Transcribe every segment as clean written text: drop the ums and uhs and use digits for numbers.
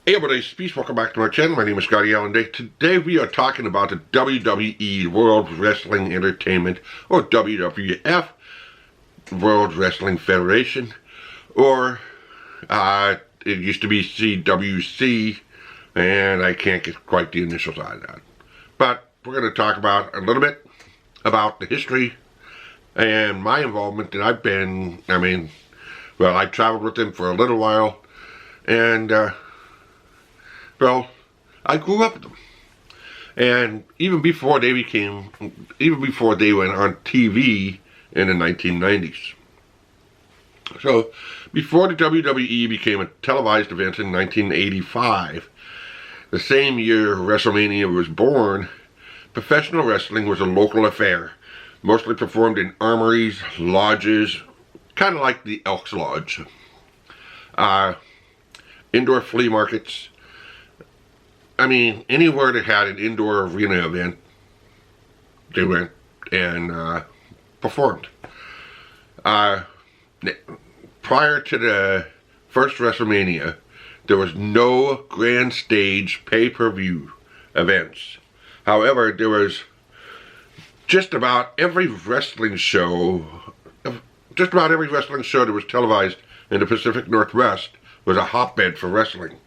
Hey everybody, peace, welcome back to my channel. My name is ScottyAllenDay. Today we are talking about the WWE World Wrestling Entertainment, or WWF, World Wrestling Federation, or it used to be CWC, and I can't get quite the initials out of that. But we're going to talk about a little bit about the history and my involvement that I've been, I traveled with them for a little while, and well, I grew up with them. And even before they went on TV in the 1990s. So, before the WWE became a televised event in 1985, the same year Wrestlemania was born, professional wrestling was a local affair, mostly performed in armories, lodges, kind of like the Elks Lodge, indoor flea markets. Anywhere that had an indoor arena event, they went and performed. Prior to the first WrestleMania, there was no grand stage pay-per-view events. However, there was just about every wrestling show that was televised in the Pacific Northwest was a hotbed for wrestling.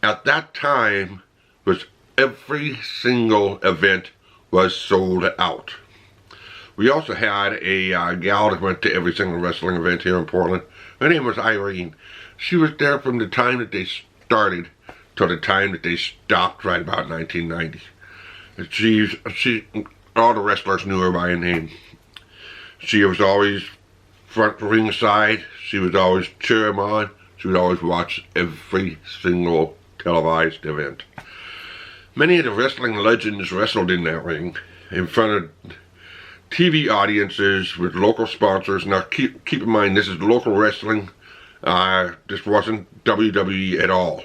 At that time, every single event was sold out. We also had a gal that went to every single wrestling event here in Portland. Her name was Irene. She was there from the time that they started till the time that they stopped, right about 1990. All the wrestlers knew her by name. She was always front ringside. She was always cheer them on. She would always watch every single televised event. Many of the wrestling legends wrestled in that ring in front of TV audiences with local sponsors. Now keep in mind, this is local wrestling. This wasn't WWE at all.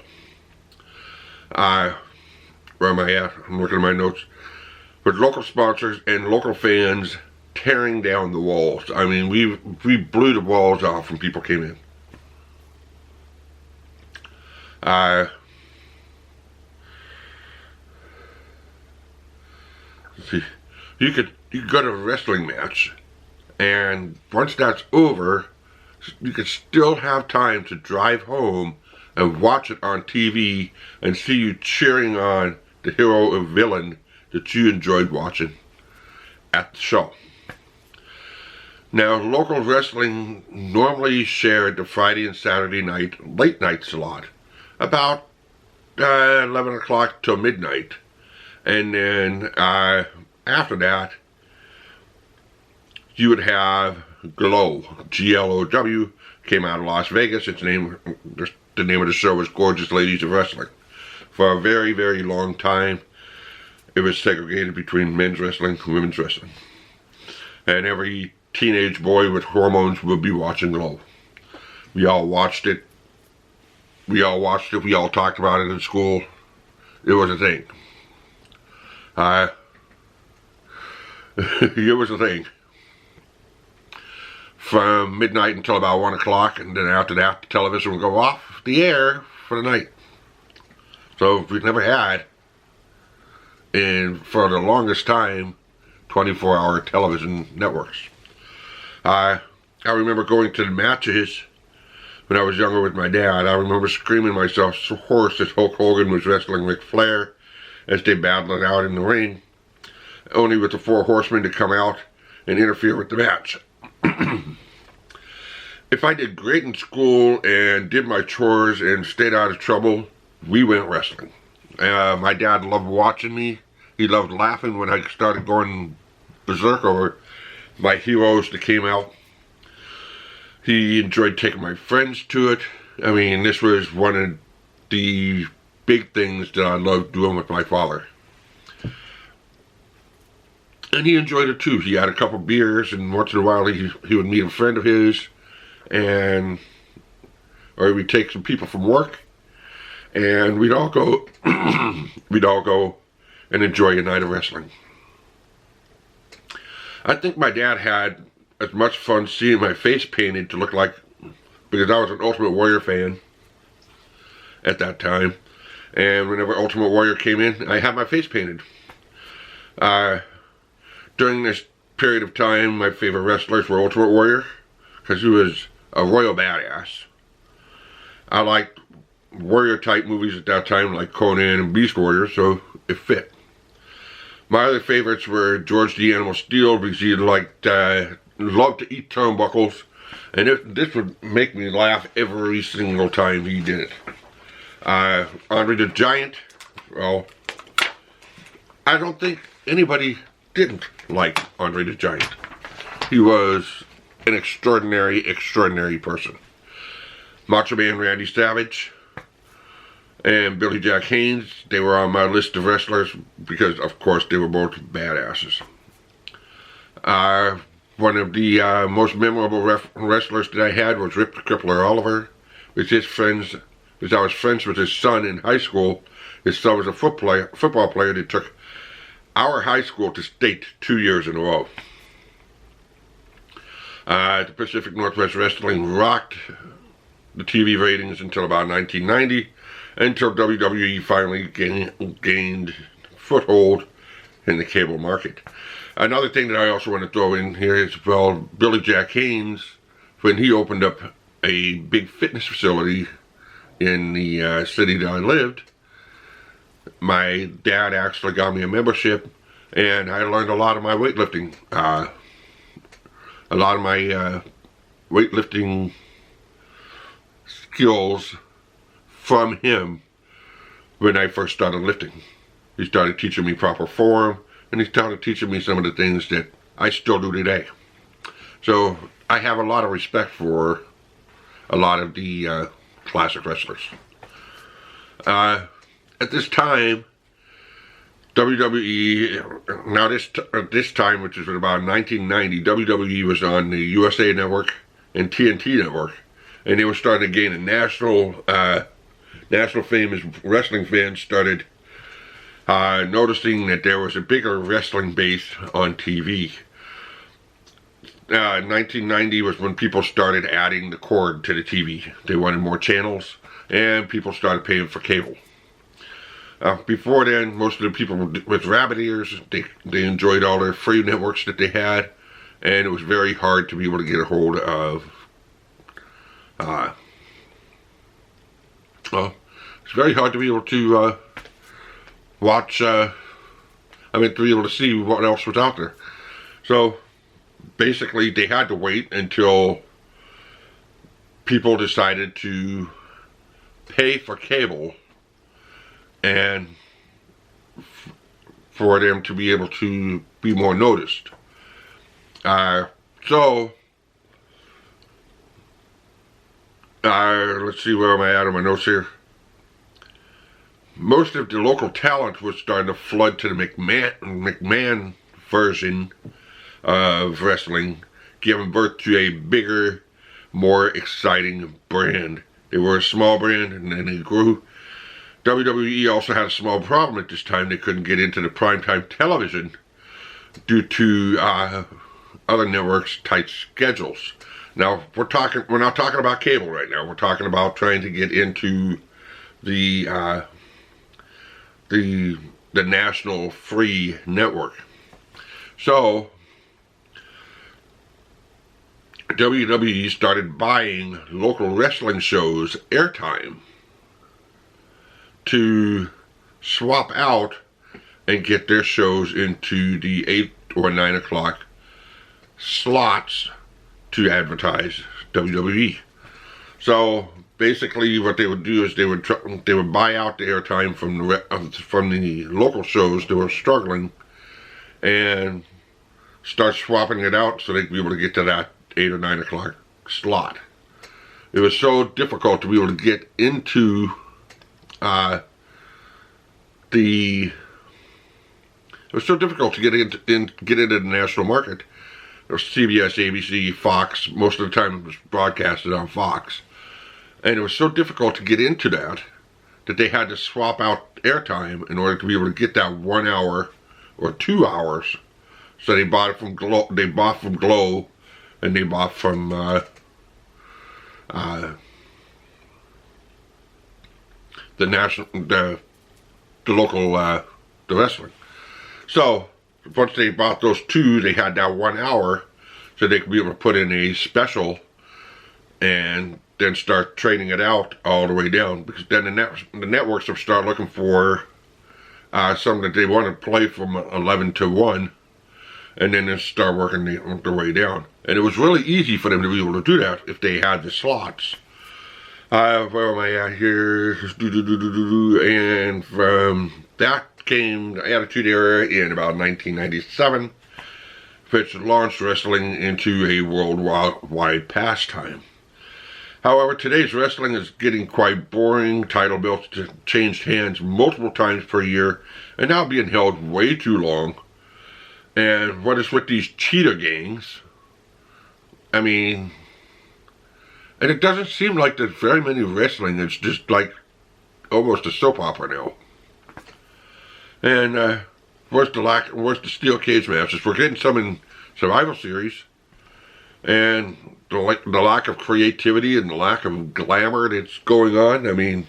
Where am I at? I'm looking at my notes. With local sponsors and local fans tearing down the walls. We blew the walls off when people came in. You could go to a wrestling match, and once that's over, you could still have time to drive home and watch it on TV and see you cheering on the hero or villain that you enjoyed watching at the show. Now, local wrestling normally shared the Friday and Saturday night late night slot, about 11 o'clock till midnight. And then after that, you would have Glow, Glow, came out of Las Vegas. The name of the show was Gorgeous Ladies of Wrestling. For a very, very long time, it was segregated between men's wrestling and women's wrestling. And every teenage boy with hormones would be watching Glow. We all watched it. We all talked about it in school. It was a thing. It was a thing. From midnight until about 1 o'clock, and then after that, the television would go off the air for the night. So we've never had, for the longest time, 24-hour television networks. I remember going to the matches when I was younger with my dad. I remember screaming myself so hoarse as Hulk Hogan was wrestling Ric Flair as they battled it out in the ring, only with the Four Horsemen to come out and interfere with the match. If I did great in school and did my chores and stayed out of trouble, we went wrestling. My dad loved watching me. He loved laughing when I started going berserk over my heroes that came out. He enjoyed taking my friends to it. This was one of the big things that I loved doing with my father. And he enjoyed it too. He had a couple beers, and once in a while he would meet a friend of his, or he would take some people from work, and we'd all go and enjoy a night of wrestling. I think my dad had as much fun seeing my face painted to look like, because I was an Ultimate Warrior fan at that time, And whenever Ultimate Warrior came in, I had my face painted. During this period of time, my favorite wrestlers were Ultimate Warrior, because he was a royal badass. I liked warrior type movies at that time, like Conan and Beast Warrior, so it fit. My other favorites were George the Animal Steel, because he loved to eat turnbuckles, and this would make me laugh every single time he did it. Andre the Giant, well, I don't think anybody didn't like Andre the Giant. He was an extraordinary, extraordinary person. Macho Man Randy Savage and Billy Jack Haynes, they were on my list of wrestlers because, of course, they were both badasses. One of the most memorable wrestlers that I had was Rip the Crippler Oliver, with his friends, because I was friends with his son in high school. His son was a football player that took our high school to state 2 years in a row. The Pacific Northwest Wrestling rocked the TV ratings until about 1990, until WWE finally gained foothold in the cable market. Another thing that I also want to throw in here is, well, Billy Jack Haynes, when he opened up a big fitness facility in the city that I lived, my dad actually got me a membership, and I learned a lot of my weightlifting. A lot of my weightlifting skills from him when I first started lifting. He started teaching me proper form, and he started teaching me some of the things that I still do today. So I have a lot of respect for a lot of the classic wrestlers. At this time, WWE, now this time, which is about 1990, WWE was on the USA Network and TNT Network, and they were starting to gain a national fame as wrestling fans started noticing that there was a bigger wrestling base on TV. 1990 was when people started adding the cord to the TV. They wanted more channels, and people started paying for cable. Before then, most of the people with rabbit ears, they enjoyed all their free networks that they had, and it was very hard to be able to get a hold of. It's very hard to be able to watch. To be able to see what else was out there. So basically, they had to wait until people decided to pay for cable, and for them to be able to be more noticed. Let's see, where am I at on my notes here? Most of the local talent was starting to flood to the McMahon version of wrestling, giving birth to a bigger, more exciting brand. They were a small brand, and then they grew. WWE also had a small problem at this time. They couldn't get into the primetime television due to other networks' tight schedules. Now, we're not talking about cable right now. We're talking about trying to get into the national free network. So WWE started buying local wrestling shows airtime to swap out and get their shows into the 8 or 9 o'clock slots to advertise WWE. So basically what they would do is they would buy out the airtime from the local shows that were struggling and start swapping it out so they'd be able to get to that 8 or 9 o'clock slot. It was so difficult to be able to get into it was so difficult to get into the national market. There was CBS, ABC, Fox. Most of the time it was broadcasted on Fox. And it was so difficult to get into that they had to swap out airtime in order to be able to get that 1 hour or 2 hours. So they bought it from Glow, and they bought from the local the wrestling. So once they bought those two, they had that 1 hour, so they could be able to put in a special and then start trading it out all the way down. Because then the networks will start looking for something that they want to play from 11 to 1, and then they start working their way down. And it was really easy for them to be able to do that if they had the slots. Where am I at here? And from that came the Attitude Era in about 1997, which launched wrestling into a worldwide pastime. However, today's wrestling is getting quite boring. Title belts changed hands multiple times per year and now being held way too long. And what is with these cheetah gangs? I mean, and it doesn't seem like there's very many wrestling. It's just like almost a soap opera now. And where's the steel cage matches? We're getting some in Survival Series. And the lack of creativity and the lack of glamour that's going on. I mean,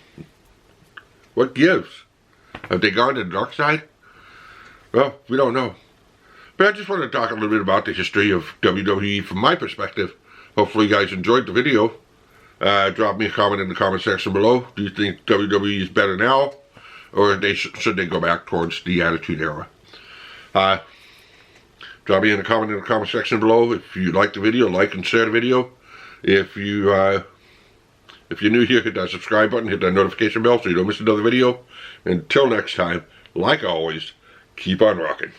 what gives? Have they gone to the dark side? Well, we don't know. But I just wanted to talk a little bit about the history of WWE from my perspective. Hopefully you guys enjoyed the video. Drop me a comment in the comment section below. Do you think WWE is better now? Or should they go back towards the Attitude Era? Drop me in a comment in the comment section below. If you like the video, like and share the video. If you're new here, hit that subscribe button, hit that notification bell so you don't miss another video. Until next time, like always, keep on rocking.